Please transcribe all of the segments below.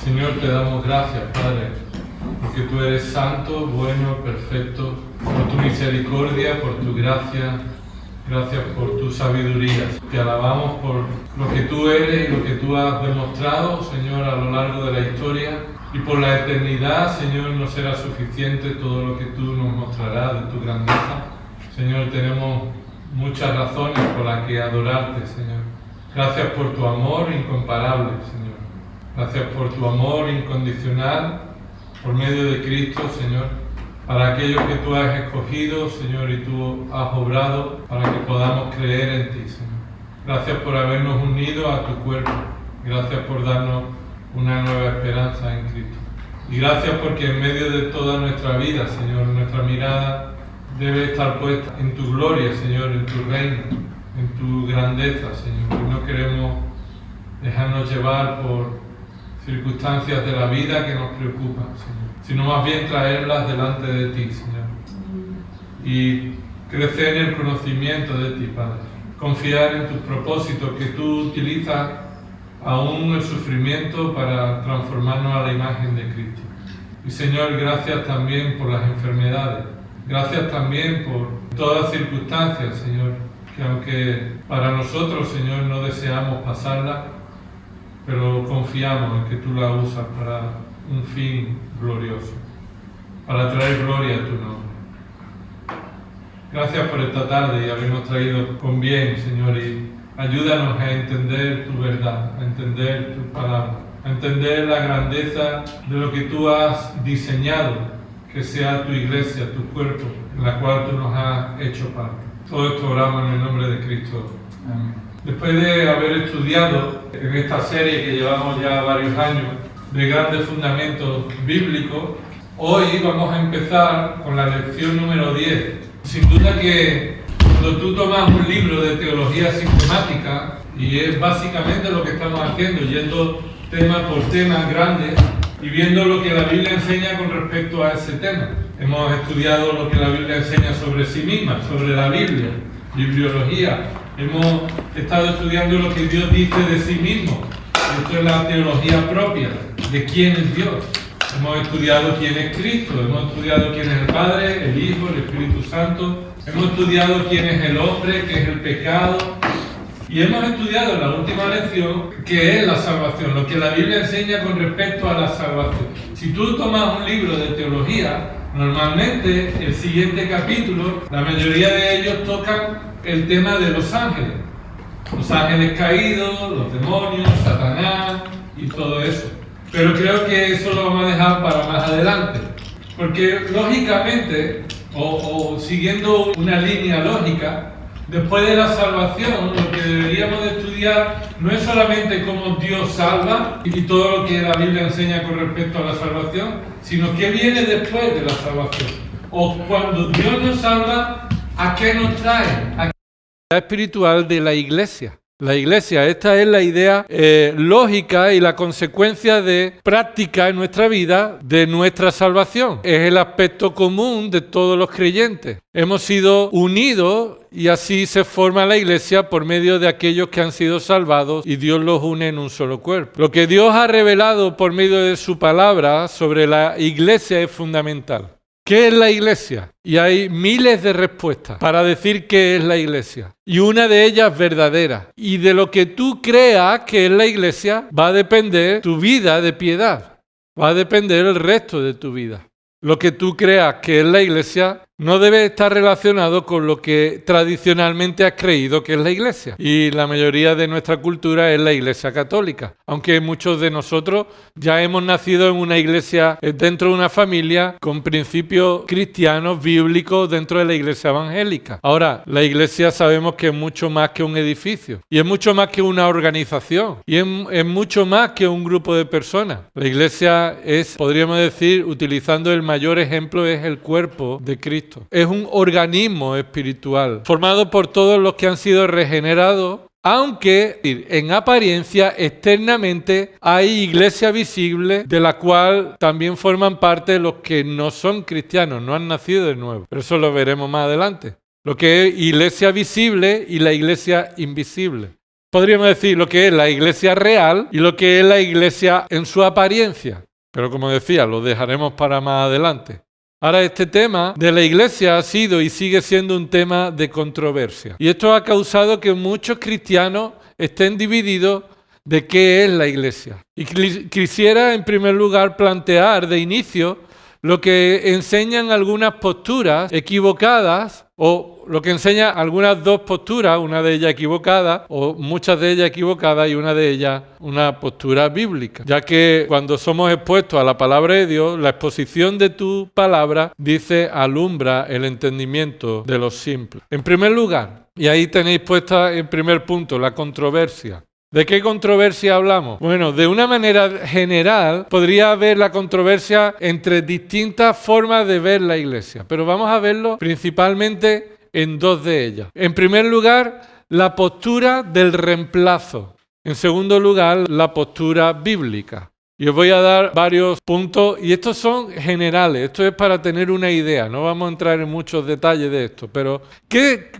Señor, te damos gracias, Padre, porque tú eres santo, bueno, perfecto, por tu misericordia, por tu gracia. Gracias por tu sabiduría. Te alabamos por lo que tú eres y lo que tú has demostrado, Señor, a lo largo de la historia. Y por la eternidad, Señor, no será suficiente todo lo que tú nos mostrarás de tu grandeza. Señor, tenemos muchas razones por las que adorarte, Señor. Gracias por tu amor incomparable, Señor. Gracias por tu amor incondicional por medio de Cristo, Señor. Para aquellos que tú has escogido, Señor, y tú has obrado para que podamos creer en ti, Señor. Gracias por habernos unido a tu cuerpo. Gracias por darnos una nueva esperanza en Cristo. Y gracias porque en medio de toda nuestra vida, Señor, nuestra mirada debe estar puesta en tu gloria, Señor, en tu reino, en tu grandeza, Señor. Y no queremos dejarnos llevar por circunstancias de la vida que nos preocupan, Señor, sino más bien traerlas delante de ti, Señor, y crecer en el conocimiento de ti, Padre. Confiar en tus propósitos, que tú utilizas aún el sufrimiento para transformarnos a la imagen de Cristo. Y Señor, gracias también por las enfermedades, gracias también por todas circunstancias, Señor, que aunque para nosotros, Señor, no deseamos pasarlas, pero confiamos en que tú la usas para un fin glorioso, para traer gloria a tu nombre. Gracias por esta tarde y habernos traído con bien, Señor, y ayúdanos a entender tu verdad, a entender tu palabra, a entender la grandeza de lo que tú has diseñado, que sea tu iglesia, tu cuerpo, en la cual tú nos has hecho parte. Todo esto oramos en el nombre de Cristo. Amén. Después de haber estudiado en esta serie que llevamos ya varios años de grandes fundamentos bíblicos, hoy vamos a empezar con la lección número 10. Sin duda que cuando tú tomas un libro de teología sistemática, y es básicamente lo que estamos haciendo, yendo tema por tema grande y viendo lo que la Biblia enseña con respecto a ese tema. Hemos estudiado lo que la Biblia enseña sobre sí misma, sobre la Biblia, bibliología. Hemos estado estudiando lo que Dios dice de sí mismo. Esto es la teología propia de quién es Dios. Hemos estudiado quién es Cristo, hemos estudiado quién es el Padre, el Hijo, el Espíritu Santo. Hemos estudiado quién es el hombre, qué es el pecado. Y hemos estudiado en la última lección qué es la salvación, lo que la Biblia enseña con respecto a la salvación. Si tú tomas un libro de teología, normalmente el siguiente capítulo, la mayoría de ellos tocan el tema de los ángeles caídos, los demonios, Satanás y todo eso. Pero creo que eso lo vamos a dejar para más adelante, porque lógicamente, o siguiendo una línea lógica, después de la salvación, lo que deberíamos de estudiar no es solamente cómo Dios salva y todo lo que la Biblia enseña con respecto a la salvación, sino qué viene después de la salvación. O cuando Dios nos salva, ¿a qué nos trae? La espiritual de la iglesia. La iglesia, esta es la idea lógica y la consecuencia de práctica en nuestra vida de nuestra salvación. Es el aspecto común de todos los creyentes. Hemos sido unidos y así se forma la iglesia por medio de aquellos que han sido salvados y Dios los une en un solo cuerpo. Lo que Dios ha revelado por medio de su palabra sobre la iglesia es fundamental. ¿Qué es la iglesia? Y hay miles de respuestas para decir qué es la iglesia. Y una de ellas verdadera. Y de lo que tú creas que es la iglesia va a depender tu vida de piedad. Va a depender el resto de tu vida. Lo que tú creas que es la iglesia no debe estar relacionado con lo que tradicionalmente has creído que es la iglesia. Y la mayoría de nuestra cultura es la iglesia católica. Aunque muchos de nosotros ya hemos nacido en una iglesia, dentro de una familia, con principios cristianos, bíblicos, dentro de la iglesia evangélica. Ahora, la iglesia sabemos que es mucho más que un edificio. Y es mucho más que una organización. Y es mucho más que un grupo de personas. La iglesia es, podríamos decir, utilizando el mayor ejemplo, es el cuerpo de Cristo. Es un organismo espiritual formado por todos los que han sido regenerados, aunque en apariencia, externamente, hay iglesia visible de la cual también forman parte los que no son cristianos, no han nacido de nuevo. Pero eso lo veremos más adelante. Lo que es iglesia visible y la iglesia invisible. Podríamos decir lo que es la iglesia real y lo que es la iglesia en su apariencia. Pero como decía, lo dejaremos para más adelante. Ahora, este tema de la iglesia ha sido y sigue siendo un tema de controversia. Y esto ha causado que muchos cristianos estén divididos de qué es la iglesia. Y quisiera, en primer lugar, plantear de inicio lo que enseñan algunas posturas equivocadas, o lo que enseña algunas dos posturas, una de ellas equivocada, o muchas de ellas equivocadas, y una de ellas una postura bíblica. Ya que cuando somos expuestos a la palabra de Dios, la exposición de tu palabra dice alumbra el entendimiento de los simples. En primer lugar, y ahí tenéis puesta en primer punto la controversia. ¿De qué controversia hablamos? Bueno, de una manera general podría haber la controversia entre distintas formas de ver la iglesia, pero vamos a verlo principalmente en dos de ellas. En primer lugar, la postura del reemplazo. En segundo lugar, la postura bíblica. Y os voy a dar varios puntos, y estos son generales, esto es para tener una idea, no vamos a entrar en muchos detalles de esto, pero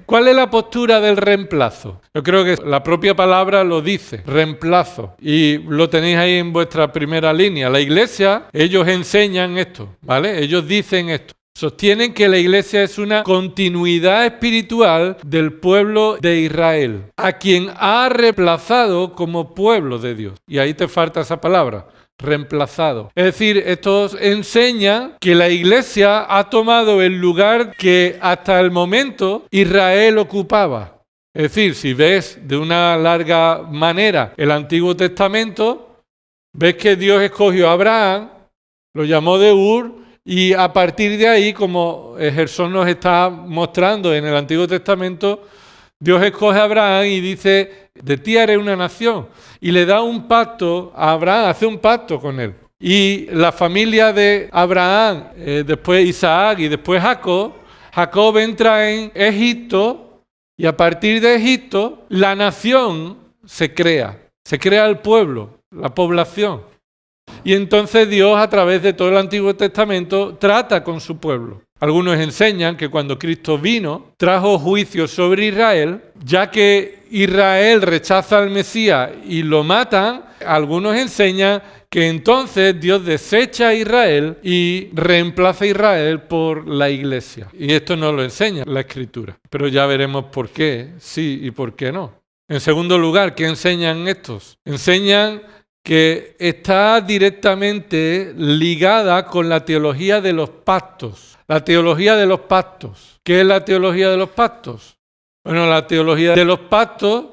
¿cuál es la postura del reemplazo? Yo creo que la propia palabra lo dice, reemplazo, y lo tenéis ahí en vuestra primera línea. La iglesia, ellos enseñan esto, ¿vale? Ellos dicen esto. Sostienen que la iglesia es una continuidad espiritual del pueblo de Israel, a quien ha reemplazado como pueblo de Dios. Y ahí te falta esa palabra. Reemplazado. Es decir, estos enseñan que la iglesia ha tomado el lugar que hasta el momento Israel ocupaba. Es decir, si ves de una larga manera el Antiguo Testamento, ves que Dios escogió a Abraham, lo llamó de Ur, y a partir de ahí, como Gerson nos está mostrando en el Antiguo Testamento, Dios escoge a Abraham y dice, de ti haré una nación. Y le da un pacto a Abraham, hace un pacto con él. Y la familia de Abraham, después Isaac y después Jacob, Jacob entra en Egipto y a partir de Egipto la nación se crea el pueblo, la población. Y entonces Dios a través de todo el Antiguo Testamento trata con su pueblo. Algunos enseñan que cuando Cristo vino, trajo juicio sobre Israel, ya que Israel rechaza al Mesías y lo matan. Algunos enseñan que entonces Dios desecha a Israel y reemplaza a Israel por la iglesia. Y esto no lo enseña la Escritura, pero ya veremos por qué sí y por qué no. En segundo lugar, ¿qué enseñan estos? Enseñan que está directamente ligada con la teología de los pactos. La teología de los pactos. ¿Qué es la teología de los pactos? Bueno, la teología de los pactos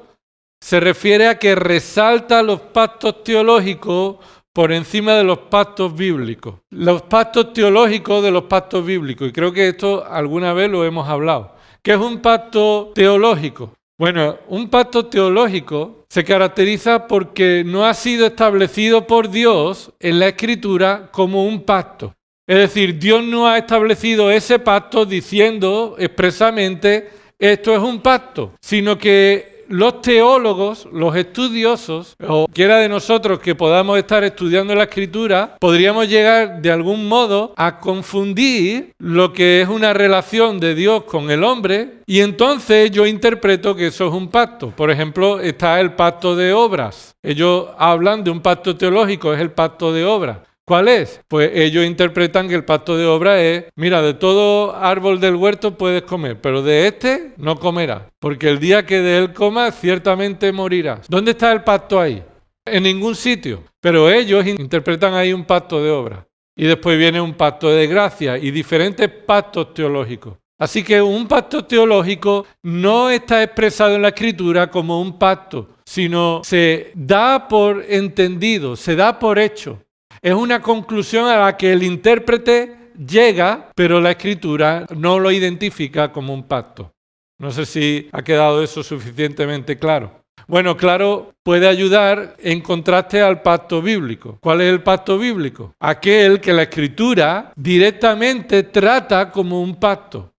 se refiere a que resalta los pactos teológicos por encima de los pactos bíblicos. Los pactos teológicos de los pactos bíblicos. Y creo que esto alguna vez lo hemos hablado. ¿Qué es un pacto teológico? Bueno, un pacto teológico se caracteriza porque no ha sido establecido por Dios en la Escritura como un pacto. Es decir, Dios no ha establecido ese pacto diciendo expresamente esto es un pacto, sino que los teólogos, los estudiosos, o cualquiera de nosotros que podamos estar estudiando la Escritura, podríamos llegar de algún modo a confundir lo que es una relación de Dios con el hombre, y entonces yo interpreto que eso es un pacto. Por ejemplo, está el pacto de obras. Ellos hablan de un pacto teológico, es el pacto de obras. ¿Cuál es? Pues ellos interpretan que el pacto de obra es, mira, de todo árbol del huerto puedes comer, pero de este no comerás, porque el día que de él comas ciertamente morirás. ¿Dónde está el pacto ahí? En ningún sitio, pero ellos interpretan ahí un pacto de obra. Y después viene un pacto de gracia y diferentes pactos teológicos. Así que un pacto teológico no está expresado en la Escritura como un pacto, sino se da por entendido, se da por hecho. Es una conclusión a la que el intérprete llega, pero la Escritura no lo identifica como un pacto. No sé si ha quedado eso suficientemente claro. Bueno, claro, puede ayudar en contraste al pacto bíblico. ¿Cuál es el pacto bíblico? Aquel que la Escritura directamente trata como un pacto.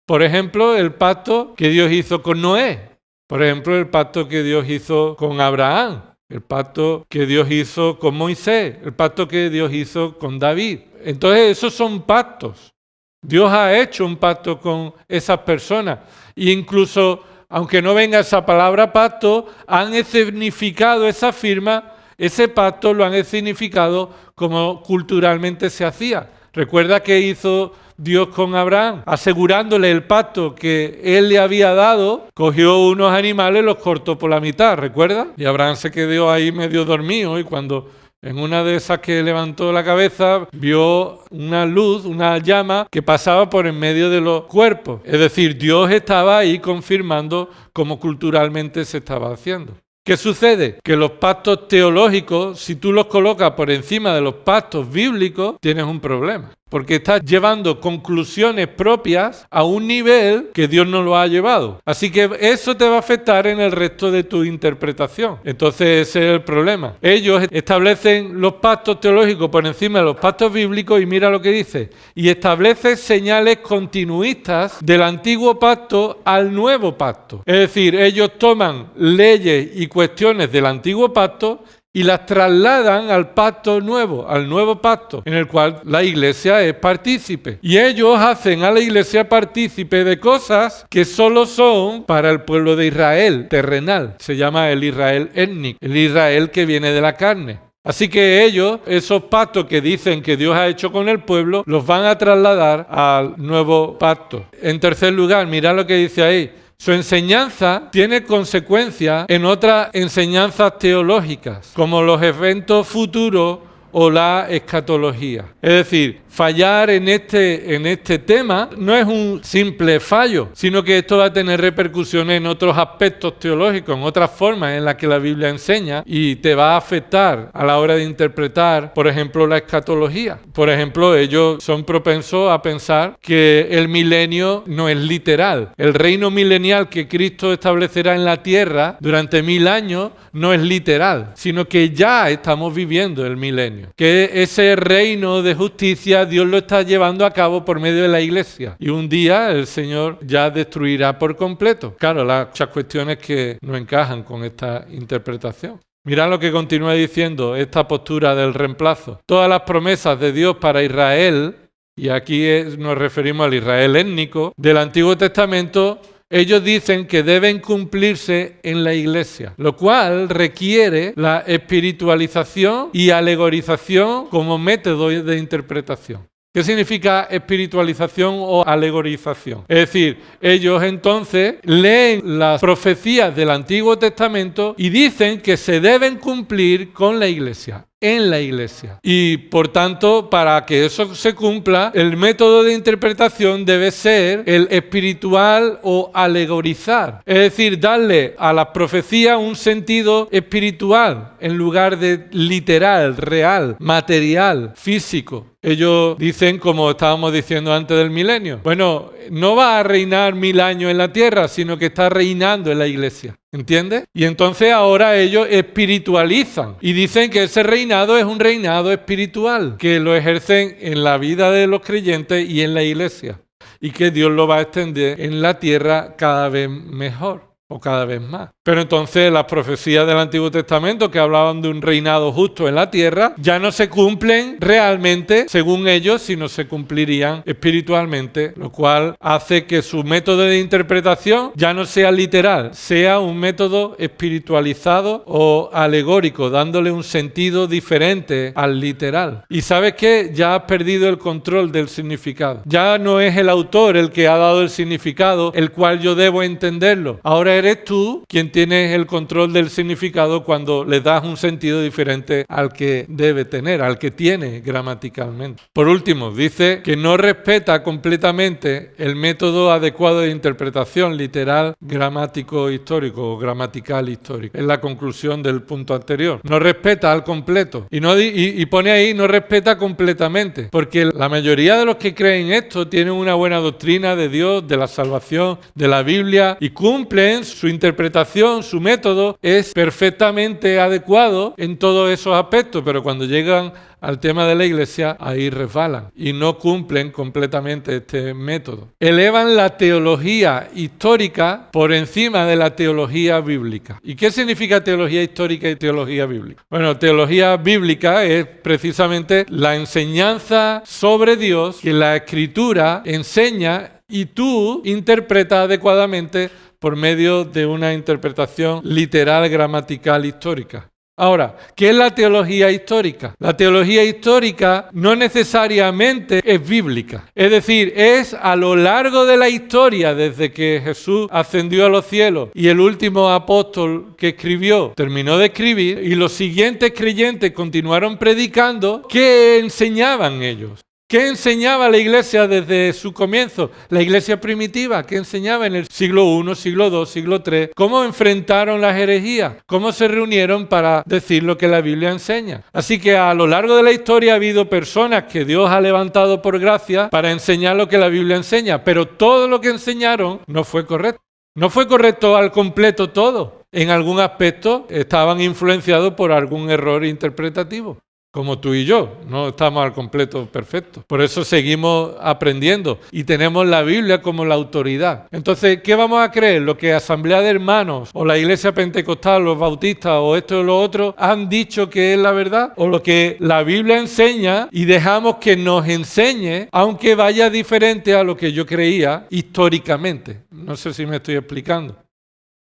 Por ejemplo, el pacto que Dios hizo con Noé. Por ejemplo, el pacto que Dios hizo con Abraham. El pacto que Dios hizo con Moisés, el pacto que Dios hizo con David. Entonces, esos son pactos. Dios ha hecho un pacto con esas personas. E incluso aunque no venga esa palabra pacto, han escenificado esa firma, ese pacto lo han escenificado como culturalmente se hacía. Recuerda que hizo Dios con Abraham, asegurándole el pacto que él le había dado, cogió unos animales y los cortó por la mitad, ¿recuerda? Y Abraham se quedó ahí medio dormido y cuando en una de esas que levantó la cabeza vio una luz, una llama que pasaba por en medio de los cuerpos. Es decir, Dios estaba ahí confirmando cómo culturalmente se estaba haciendo. ¿Qué sucede? Que los pactos teológicos, si tú los colocas por encima de los pactos bíblicos, tienes un problema. Porque estás llevando conclusiones propias a un nivel que Dios no lo ha llevado. Así que eso te va a afectar en el resto de tu interpretación. Entonces ese es el problema. Ellos establecen los pactos teológicos por encima de los pactos bíblicos y mira lo que dice. Y establece señales continuistas del antiguo pacto al nuevo pacto. Es decir, ellos toman leyes y cuestiones del antiguo pacto y las trasladan al pacto nuevo, al nuevo pacto, en el cual la iglesia es partícipe. Y ellos hacen a la iglesia partícipe de cosas que solo son para el pueblo de Israel, terrenal. Se llama el Israel étnico, el Israel que viene de la carne. Así que ellos, esos pactos que dicen que Dios ha hecho con el pueblo, los van a trasladar al nuevo pacto. En tercer lugar, mirad lo que dice ahí. Su enseñanza tiene consecuencias en otras enseñanzas teológicas, como los eventos futuros o la escatología. Es decir, fallar en este tema no es un simple fallo, sino que esto va a tener repercusiones en otros aspectos teológicos, en otras formas en las que la Biblia enseña y te va a afectar a la hora de interpretar, por ejemplo, la escatología. Por ejemplo, ellos son propensos a pensar que el milenio no es literal. El reino milenial que Cristo establecerá en la tierra durante 1000 años no es literal, sino que ya estamos viviendo el milenio. Que ese reino de justicia Dios lo está llevando a cabo por medio de la iglesia. Y un día el Señor ya destruirá por completo. Claro, las muchas cuestiones que no encajan con esta interpretación. Mirad lo que continúa diciendo esta postura del reemplazo. Todas las promesas de Dios para Israel, y aquí nos referimos al Israel étnico, del Antiguo Testamento, ellos dicen que deben cumplirse en la iglesia, lo cual requiere la espiritualización y alegorización como método de interpretación. ¿Qué significa espiritualización o alegorización? Es decir, ellos entonces leen las profecías del Antiguo Testamento y dicen que se deben cumplir con la iglesia, en la iglesia. Y por tanto, para que eso se cumpla, el método de interpretación debe ser el espiritual o alegorizar. Es decir, darle a las profecías un sentido espiritual en lugar de literal, real, material, físico. Ellos dicen, como estábamos diciendo antes del milenio, bueno, no va a reinar 1000 años en la tierra, sino que está reinando en la iglesia. ¿Entiendes? Y entonces ahora ellos espiritualizan y dicen que ese reinado es un reinado espiritual, que lo ejercen en la vida de los creyentes y en la iglesia, y que Dios lo va a extender en la tierra cada vez mejor o cada vez más. Pero entonces las profecías del Antiguo Testamento que hablaban de un reinado justo en la tierra ya no se cumplen realmente según ellos, sino se cumplirían espiritualmente, lo cual hace que su método de interpretación ya no sea literal, sea un método espiritualizado o alegórico, dándole un sentido diferente al literal. Y ¿sabes qué? Ya has perdido el control del significado. Ya no es el autor el que ha dado el significado, el cual yo debo entenderlo. Ahora eres tú quien tienes el control del significado cuando le das un sentido diferente al que debe tener, al que tiene gramaticalmente. Por último, dice que no respeta completamente el método adecuado de interpretación literal, gramático, histórico o gramatical histórico. Es la conclusión del punto anterior. No respeta al completo. Y pone ahí, no respeta completamente. Porque la mayoría de los que creen esto tienen una buena doctrina de Dios, de la salvación, de la Biblia y cumplen su interpretación. Su método es perfectamente adecuado en todos esos aspectos, pero cuando llegan al tema de la iglesia, ahí resbalan y no cumplen completamente este método. Elevan la teología histórica por encima de la teología bíblica. ¿Y qué significa teología histórica y teología bíblica? Bueno, teología bíblica es precisamente la enseñanza sobre Dios que la Escritura enseña y tú interpretas adecuadamente por medio de una interpretación literal, gramatical, histórica. Ahora, ¿qué es la teología histórica? La teología histórica no necesariamente es bíblica. Es decir, es a lo largo de la historia, desde que Jesús ascendió a los cielos y el último apóstol que escribió terminó de escribir y los siguientes creyentes continuaron predicando, ¿qué enseñaban ellos? ¿Qué enseñaba la iglesia desde su comienzo? La iglesia primitiva, ¿qué enseñaba en el siglo I, siglo II, siglo III? ¿Cómo enfrentaron las herejías? ¿Cómo se reunieron para decir lo que la Biblia enseña? Así que a lo largo de la historia ha habido personas que Dios ha levantado por gracia para enseñar lo que la Biblia enseña, pero todo lo que enseñaron no fue correcto. No fue correcto al completo todo. En algún aspecto estaban influenciados por algún error interpretativo. Como tú y yo, no estamos al completo perfectos. Por eso seguimos aprendiendo y tenemos la Biblia como la autoridad. Entonces, ¿qué vamos a creer? ¿Lo que Asamblea de Hermanos o la Iglesia Pentecostal, los bautistas o esto o lo otro han dicho que es la verdad? ¿O lo que la Biblia enseña y dejamos que nos enseñe, aunque vaya diferente a lo que yo creía históricamente? No sé si me estoy explicando.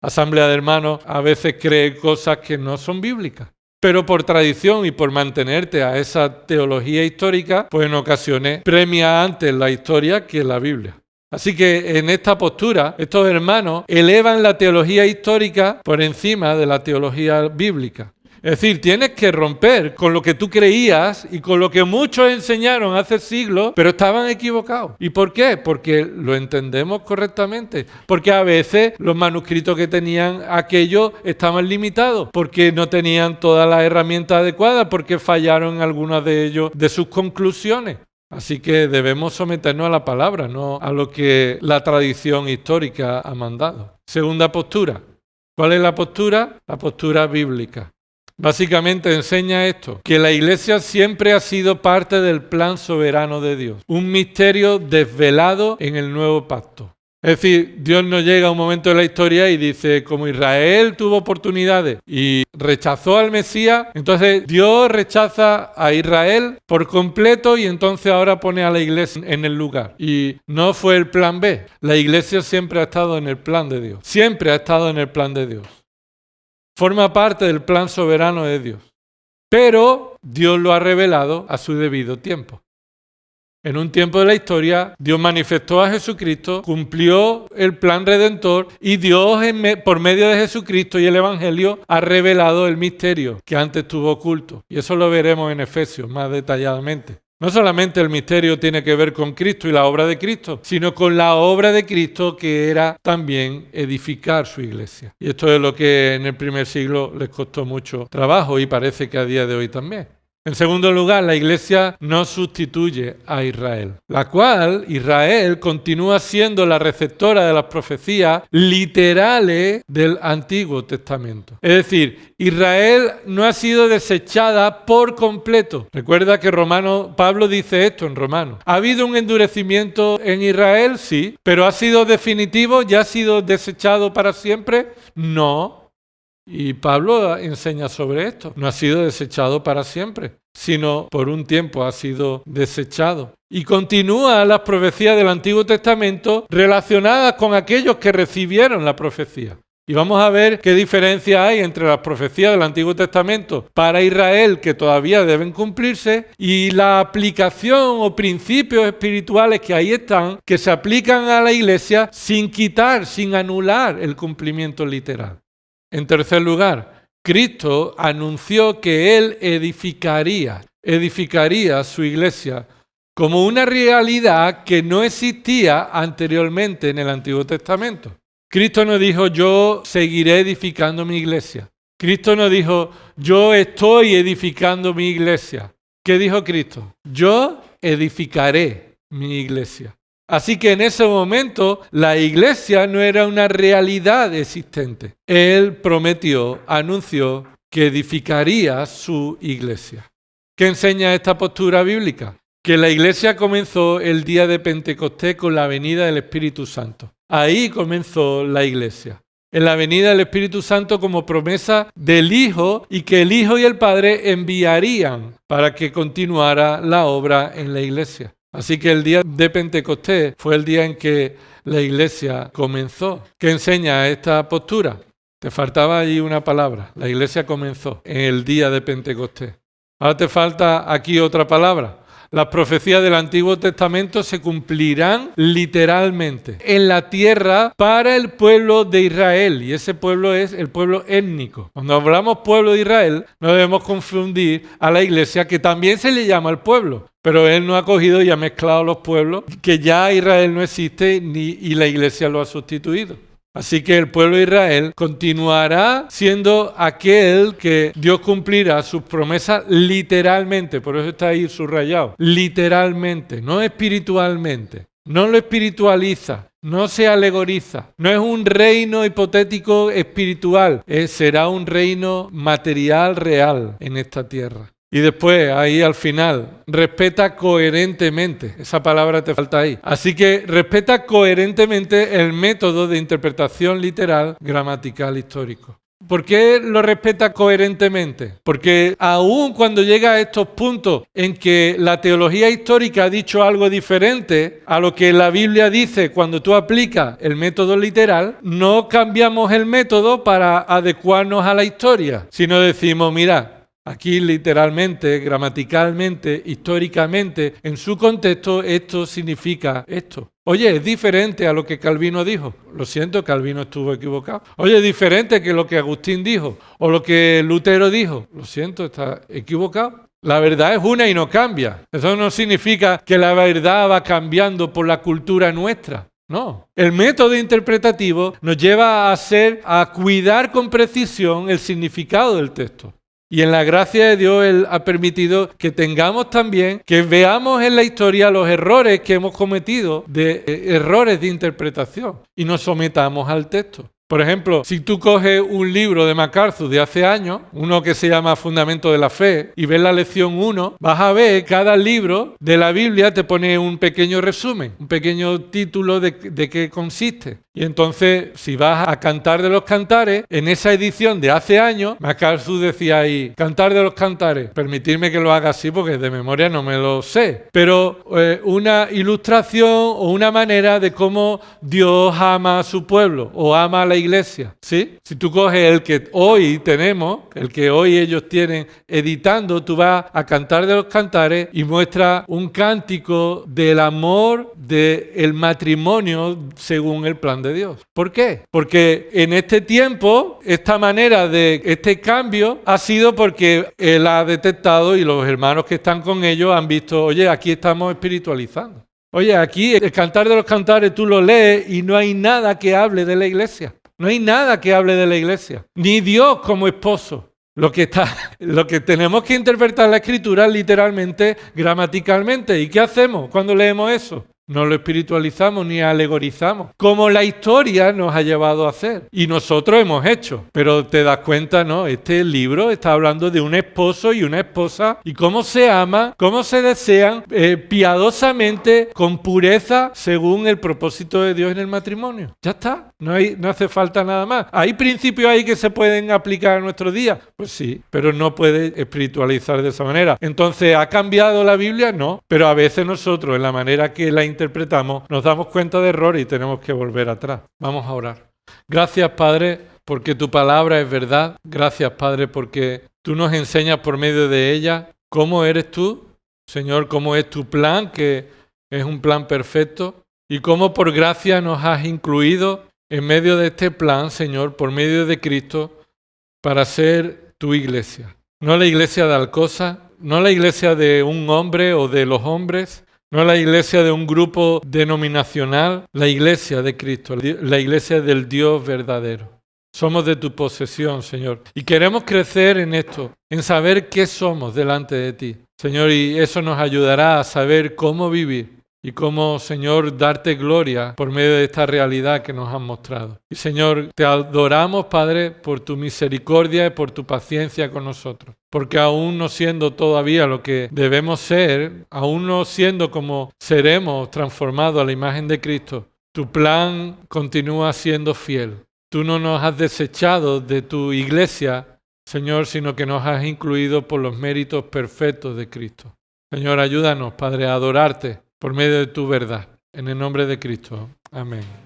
Asamblea de Hermanos a veces cree cosas que no son bíblicas. Pero por tradición y por mantenerte a esa teología histórica, pues en ocasiones premia antes la historia que la Biblia. Así que en esta postura, estos hermanos elevan la teología histórica por encima de la teología bíblica. Es decir, tienes que romper con lo que tú creías y con lo que muchos enseñaron hace siglos, pero estaban equivocados. ¿Y por qué? Porque lo entendemos correctamente. Porque a veces los manuscritos que tenían aquellos estaban limitados, porque no tenían todas las herramientas adecuadas, porque fallaron en algunas de ellos de sus conclusiones. Así que debemos someternos a la palabra, no a lo que la tradición histórica ha mandado. Segunda postura. ¿Cuál es la postura? La postura bíblica. Básicamente enseña esto, que la iglesia siempre ha sido parte del plan soberano de Dios, un misterio desvelado en el nuevo pacto. Es decir, Dios no llega a un momento de la historia y dice, como Israel tuvo oportunidades y rechazó al Mesías, entonces Dios rechaza a Israel por completo y entonces ahora pone a la iglesia en el lugar. Y no fue el plan B. La iglesia siempre ha estado en el plan de Dios. Siempre ha estado en el plan de Dios. Forma parte del plan soberano de Dios. Pero Dios lo ha revelado a su debido tiempo. En un tiempo de la historia, Dios manifestó a Jesucristo, cumplió el plan redentor y Dios, por medio de Jesucristo y el Evangelio, ha revelado el misterio que antes estuvo oculto. Y eso lo veremos en Efesios más detalladamente. No solamente el misterio tiene que ver con Cristo y la obra de Cristo, sino con la obra de Cristo que era también edificar su iglesia. Y esto es lo que en el primer siglo les costó mucho trabajo y parece que a día de hoy también. En segundo lugar, la iglesia no sustituye a Israel, la cual Israel continúa siendo la receptora de las profecías literales del Antiguo Testamento. Es decir, Israel no ha sido desechada por completo. Recuerda que Pablo dice esto en Romanos. ¿Ha habido un endurecimiento en Israel? Sí. ¿Pero ha sido definitivo? ¿Ya ha sido desechado para siempre? No. Y Pablo enseña sobre esto. No ha sido desechado para siempre, sino por un tiempo ha sido desechado. Y continúa las profecías del Antiguo Testamento relacionadas con aquellos que recibieron la profecía. Y vamos a ver qué diferencia hay entre las profecías del Antiguo Testamento para Israel, que todavía deben cumplirse, y la aplicación o principios espirituales que ahí están, que se aplican a la iglesia sin quitar, sin anular el cumplimiento literal. En tercer lugar, Cristo anunció que Él edificaría su iglesia como una realidad que no existía anteriormente en el Antiguo Testamento. Cristo no dijo, yo seguiré edificando mi iglesia. Cristo no dijo, yo estoy edificando mi iglesia. ¿Qué dijo Cristo? Yo edificaré mi iglesia. Así que en ese momento la iglesia no era una realidad existente. Él prometió, anunció que edificaría su iglesia. ¿Qué enseña esta postura bíblica? Que la iglesia comenzó el día de Pentecostés con la venida del Espíritu Santo. Ahí comenzó la iglesia. En la venida del Espíritu Santo como promesa del Hijo y que el Hijo y el Padre enviarían para que continuara la obra en la iglesia. Así que el día de Pentecostés fue el día en que la iglesia comenzó. ¿Qué enseña esta postura? Te faltaba ahí una palabra. La iglesia comenzó en el día de Pentecostés. Ahora te falta aquí otra palabra. Las profecías del Antiguo Testamento se cumplirán literalmente en la tierra para el pueblo de Israel. Y ese pueblo es el pueblo étnico. Cuando hablamos pueblo de Israel, no debemos confundir a la iglesia, que también se le llama el pueblo. Pero él no ha cogido y ha mezclado los pueblos, que ya Israel no existe y la iglesia lo ha sustituido. Así que el pueblo de Israel continuará siendo aquel que Dios cumplirá sus promesas literalmente, por eso está ahí subrayado, literalmente, no espiritualmente, no lo espiritualiza, no se alegoriza, no es un reino hipotético espiritual, será un reino material real en esta tierra. Y después, ahí al final, respeta coherentemente. Esa palabra te falta ahí. Así que respeta coherentemente el método de interpretación literal, gramatical, histórico. ¿Por qué lo respeta coherentemente? Porque aún cuando llega a estos puntos en que la teología histórica ha dicho algo diferente a lo que la Biblia dice cuando tú aplicas el método literal, no cambiamos el método para adecuarnos a la historia, sino decimos, mira, aquí literalmente, gramaticalmente, históricamente, en su contexto, esto significa esto. Oye, es diferente a lo que Calvino dijo. Lo siento, Calvino estuvo equivocado. Oye, es diferente que lo que Agustín dijo o lo que Lutero dijo. Lo siento, está equivocado. La verdad es una y no cambia. Eso no significa que la verdad va cambiando por la cultura nuestra. No. El método interpretativo nos lleva a cuidar con precisión el significado del texto. Y en la gracia de Dios Él ha permitido que tengamos también, que veamos en la historia los errores que hemos cometido, errores de interpretación, y nos sometamos al texto. Por ejemplo, si tú coges un libro de MacArthur de hace años, uno que se llama Fundamento de la Fe, y ves la lección 1, vas a ver cada libro de la Biblia te pone un pequeño resumen, un pequeño título de qué consiste. Y entonces, si vas a Cantar de los Cantares, en esa edición de hace años, MacArthur decía ahí, Cantar de los Cantares. Permitirme que lo haga así porque de memoria no me lo sé. Pero una ilustración o una manera de cómo Dios ama a su pueblo o ama a la iglesia. ¿Sí? Si tú coges el que hoy tenemos, el que hoy ellos tienen editando, tú vas a Cantar de los Cantares y muestra un cántico del amor del matrimonio según el plan de Dios. ¿Por qué? Porque en este tiempo, esta manera de este cambio ha sido porque Él ha detectado y los hermanos que están con ellos han visto, oye, aquí estamos espiritualizando. Oye, aquí el Cantar de los Cantares tú lo lees y no hay nada que hable de la iglesia. No hay nada que hable de la iglesia. Ni Dios como esposo. Lo que tenemos que interpretar la Escritura literalmente, gramaticalmente. ¿Y qué hacemos cuando leemos eso? No lo espiritualizamos ni alegorizamos, como la historia nos ha llevado a hacer. Y nosotros hemos hecho. Pero te das cuenta, ¿no? Este libro está hablando de un esposo y una esposa y cómo se aman, cómo se desean piadosamente, con pureza, según el propósito de Dios en el matrimonio. Ya está. No hace falta nada más. ¿Hay principios ahí que se pueden aplicar a nuestro día? Pues sí, pero no puede espiritualizar de esa manera. Entonces, ¿ha cambiado la Biblia? No. Pero a veces nosotros, en la manera que la interpretamos, nos damos cuenta de errores y tenemos que volver atrás. Vamos a orar. Gracias, Padre, porque tu palabra es verdad. Gracias, Padre, porque tú nos enseñas por medio de ella cómo eres tú, Señor, cómo es tu plan, que es un plan perfecto, y cómo por gracia nos has incluido en medio de este plan, Señor, por medio de Cristo, para ser tu iglesia. No la iglesia de Alcosa, no la iglesia de un hombre o de los hombres, no la iglesia de un grupo denominacional, la iglesia de Cristo, la iglesia del Dios verdadero. Somos de tu posesión, Señor, y queremos crecer en esto, en saber qué somos delante de ti, Señor, y eso nos ayudará a saber cómo vivir. Y cómo, Señor, darte gloria por medio de esta realidad que nos has mostrado. Y, Señor, te adoramos, Padre, por tu misericordia y por tu paciencia con nosotros. Porque aún no siendo todavía lo que debemos ser, aún no siendo como seremos transformados a la imagen de Cristo, tu plan continúa siendo fiel. Tú no nos has desechado de tu iglesia, Señor, sino que nos has incluido por los méritos perfectos de Cristo. Señor, ayúdanos, Padre, a adorarte por medio de tu verdad. En el nombre de Cristo. Amén.